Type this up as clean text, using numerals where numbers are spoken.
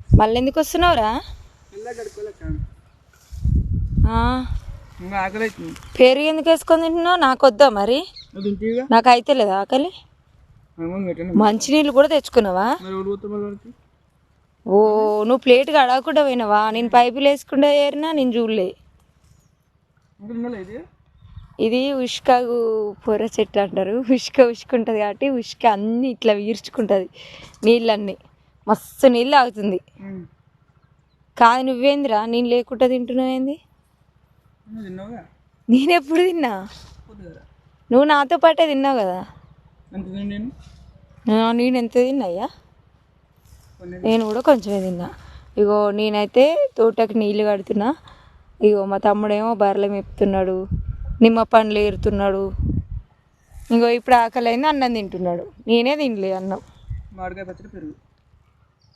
మళ్ళీ ఎందుకు వస్తున్నావురా? పెరుగు ఎందుకు వేసుకొని తింటున్నావు? నాకు వద్దా మరి? నాకు అయితే లేదా ఆకలి? మంచినీళ్ళు కూడా తెచ్చుకున్నావా? ఓ నువ్వు ప్లేట్గా అడగకుండా పోయినావా? నేను పైపులు వేసుకుంటే ఏరినా నేను చూడలే. ఇది ఉష్క పొర చెట్టు అంటారు. ఉష్క ఉంటుంది కాబట్టి ఉష్క అన్నీ ఇట్లా వీర్చుకుంటుంది నీళ్ళన్నీ. మస్తు నీళ్ళు ఆగుతుంది. కాదు నువ్వేందిరా నేను లేకుండా తింటున్నావేంది? నేను ఎప్పుడు తిన్నా? నువ్వు నాతో పాటే తిన్నావు కదా. నేను ఎంత తిన్నాయ్యా? నేను కూడా కొంచెమే తిన్నా. ఇగో నేనైతే తోటకి నీళ్ళు కడుతున్నా. ఇగో మా తమ్ముడేమో బర్రెలు మెప్పుతున్నాడు, నిమ్మ పండ్లు ఏరుతున్నాడు. ఇంకో ఇప్పుడు ఆకలి అయింది, అన్నం తింటున్నాడు. నేనే తినలే అన్నం.